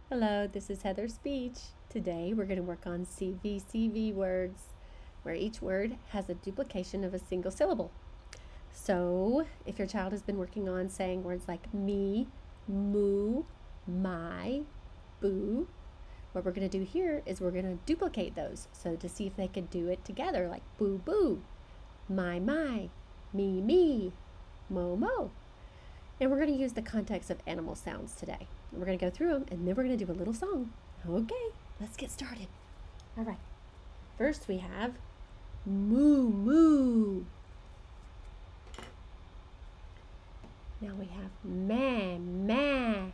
Hello, this is Heather's Speech. Today we're going to work on CVCV words, where each word has a duplication of a single syllable. So, if your child has been working on saying words like me, moo, my, boo, what we're going to do here is we're going to duplicate those. So to see if they can do it together, like boo, boo, my, me, mo, mo. And we're going to use the context of animal sounds today. We're going to go through them and then we're going to do a little song. Okay, let's get started. All right. First we have moo, moo. Now we have ma, ma.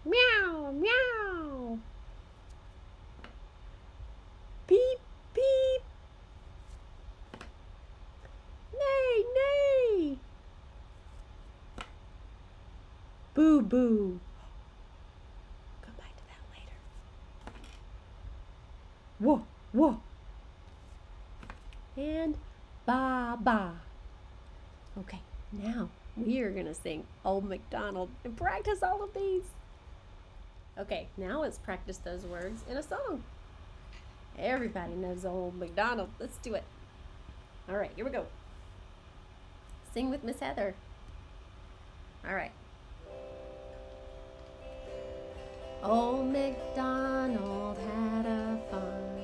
Meow, meow. Beep, beep. Neigh, neigh. Boo, boo. Come back to that later. Whoa, whoa. And ba, ba. Okay, now we are going to sing Old McDonald and practice all of these. Okay, now let's practice those words in a song. Everybody knows Old McDonald. Let's do it. All right, here we go. Sing with Miss Heather. All right. Old McDonald had a farm,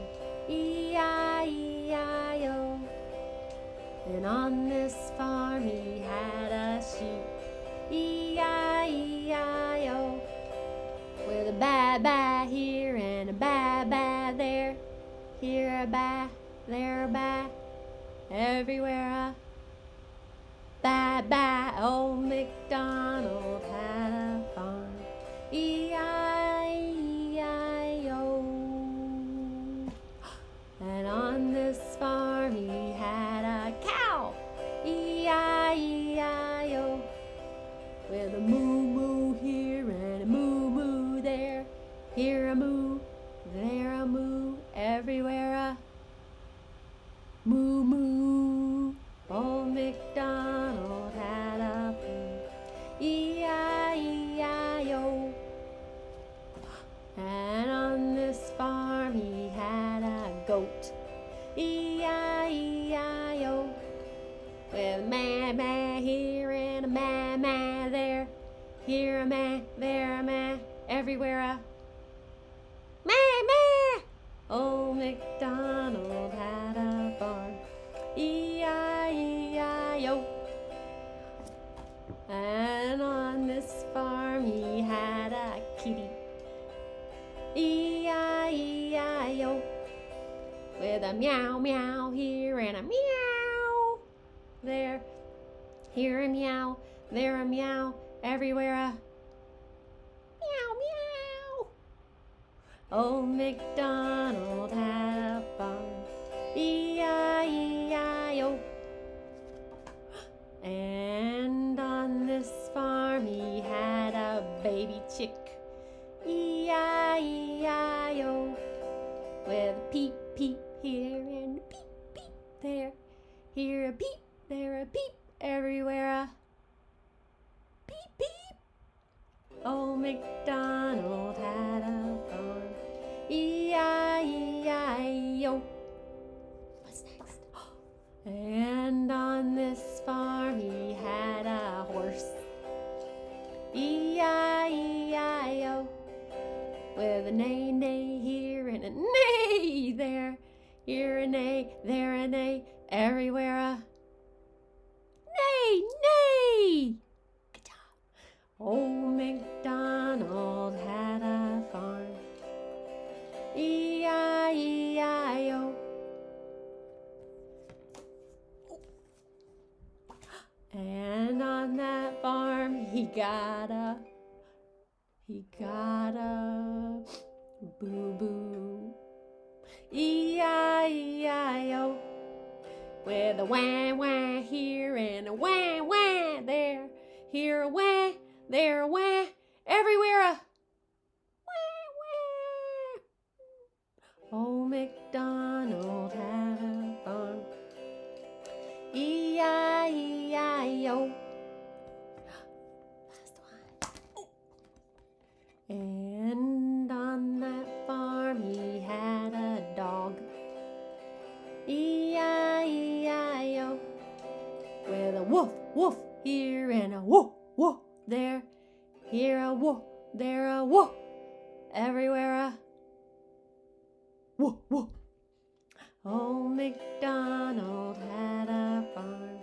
E-I-E-I-O. And on this farm he had a sheep, E-I-E-I-O. With a baa-baa here and a baa-baa there. Here a baa, there a baa, everywhere a baa-baa. Old McDonald had a farm, E-I-E-I-O. And on this farm he had a cow, E-I-E-I-O. With a moo-moo here and a moo-moo there. Here a moo, there a moo, everywhere a moo-moo. Old McDonald had a farm, E-I-E-I-O. And on this farm he had a goat, E-I-E-I-O. With a ma-ma here and a ma-ma there. Here a ma, there a ma, everywhere a ma-ma. Old McDonald had a farm, E-I-E-I-O. And on this farm he had a kitty, E-I-E-I-O. With a meow, meow here and a meow there. Here a meow, there a meow, everywhere a meow, meow. Old McDonald had a farm, E-I-E-I-O. And on this farm he had a baby chick, E-I-E-I-O. With a peep, peep here and a peep, peep there. Here a peep, there a peep, everywhere a peep, peep. Old McDonald had a farm, E-I-E-I-O. What's next? And on this farm he had a horse, E-I-E-I-O. With a neigh, neigh here and a neigh there. Here a neigh, there a neigh, everywhere a neigh, neigh. Good job. Old McDonald had a farm, E-I-E-I-O. And on that farm he got a boo-boo, E-I-E-I-O. With a wah-wah here and a wah-wah there. Here a wah, there a wah, everywhere a wah-wah. Old McDonald had a farm, E-I-E-I-O. Last one. And on that farm he had a dog, E-I-E-I-O, with a woof, woof here and a woof, woof there. Here a woof, there a woof, everywhere a woof, woof. Old McDonald had a farm,